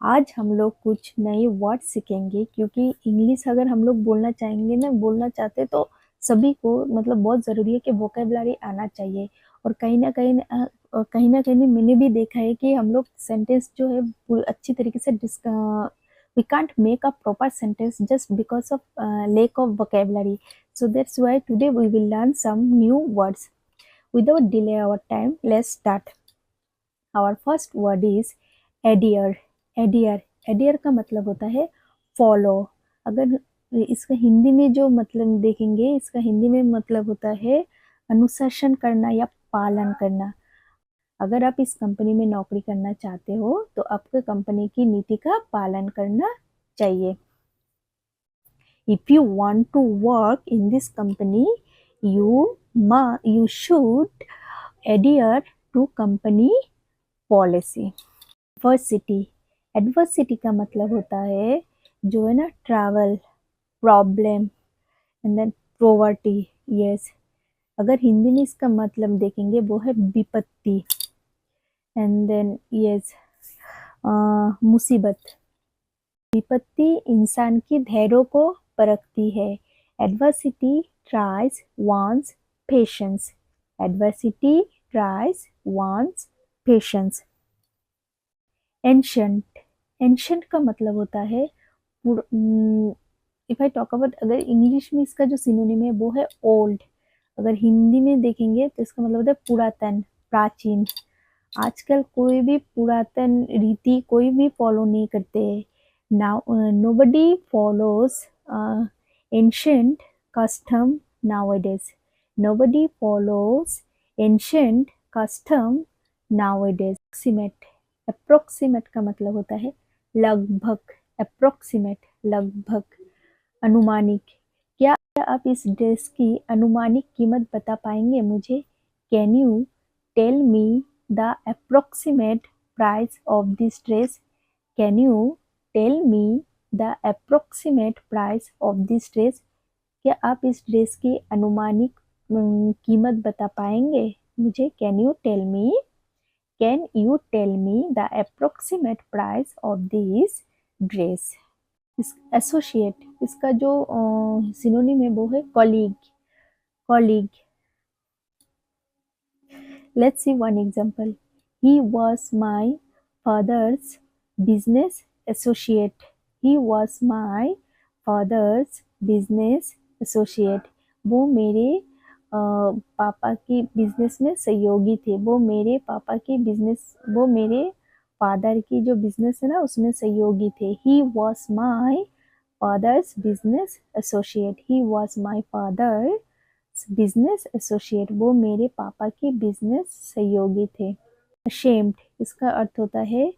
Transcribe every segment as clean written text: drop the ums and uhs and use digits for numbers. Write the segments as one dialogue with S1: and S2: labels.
S1: आज हम लोग कुछ नए वर्ड सीखेंगे, क्योंकि इंग्लिश अगर हम लोग बोलना चाहेंगे ना, बोलना चाहते तो सभी को मतलब बहुत ज़रूरी है कि वोकेबलरी आना चाहिए। और कहीं ना कहीं मैंने भी देखा है कि हम लोग सेंटेंस जो है अच्छी तरीके से we can't make a proper sentence just because of lack of vocabulary. So that's why today we will learn some new words. Without delay our time, let's start. Our first word is adhere. adhere adhere का मतलब होता है follow. अगर इसका हिंदी में जो मतलब देखेंगे, इसका हिंदी में मतलब होता है अनुशासन करना या पालन करना। अगर आप इस कंपनी में नौकरी करना चाहते हो तो आपको कंपनी की नीति का पालन करना चाहिए। If you want to work in this company, you should adhere to company policy. Adversity. Adversity का मतलब होता है जो है ना travel, problem and then poverty. Yes, अगर हिंदी में इसका मतलब देखेंगे वो है विपत्ति एंड देन यस मुसीबत। विपत्ति इंसान की धैर्य को परखती है। Adversity tries one's patience. Adversity tries one's patience. Ancient. Ancient का मतलब होता है इफ आई टॉक अबाउट, अगर इंग्लिश में इसका जो सिनोनिम है वो है ओल्ड। अगर हिंदी में देखेंगे तो इसका मतलब होता है पुरातन, प्राचीन। आजकल कोई भी पुरातन रीति कोई भी फॉलो नहीं करते। Now nobody follows ancient custom nowadays. Nobody follows ancient custom nowadays. Approximate का मतलब होता है लगभग। अप्रोक्सीमेट लगभग, अनुमानिक। क्या आप इस ड्रेस की अनुमानिक कीमत बता पाएंगे मुझे? Can you tell me the approximate price of this dress? Can you tell me the approximate price of this dress? क्या आप इस ड्रेस की अनुमानिक कीमत बता पाएंगे मुझे? Can you tell me the approximate price of this dress? Associate, इसका जो सिनोनिम है वो है colleague. Colleague. Let's see one example. He was my father's business associate. He was my father's business associate. वो मेरे पापा की बिजनेस में सहयोगी थे। वो मेरे फादर की जो बिजनेस है ना उसमें सहयोगी थे। He was my father's business associate. He was my father business associate. वो मेरे पापा की बिजनेस सहयोगी थे। अशेम्ड, इसका अर्थ होता है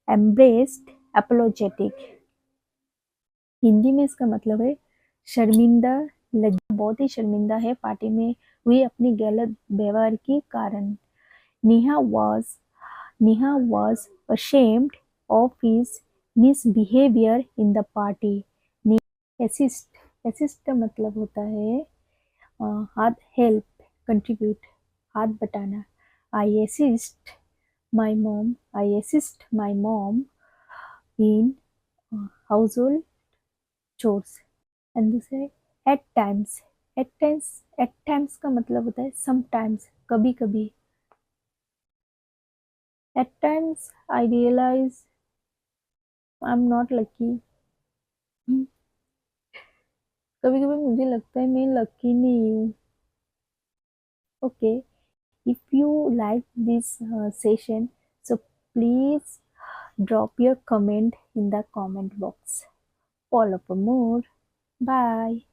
S1: एम्ब्रेस्ड, एपोलोजेटिक। हिंदी में इसका मतलब है शर्मिंदा, लज्जा। बहुत ही शर्मिंदा है पार्टी में हुई अपनी गलत व्यवहार के कारण। Neha was ashamed of his misbehavior in the party. Assist का मतलब होता है हाथ, हेल्प, कंट्रीब्यूट, हाथ बटाना। I assist my mom in household chores. And दूसरा एट टाइम्स। एट टाइम्स का मतलब होता है समटाइम्स, कभी कभी। At times I realise I am not lucky. कभी कभी मुझे लगता है मैं लकी नहीं हूँ। Okay, if you like this session, so please drop your comment in the comment box. Follow for more. Bye.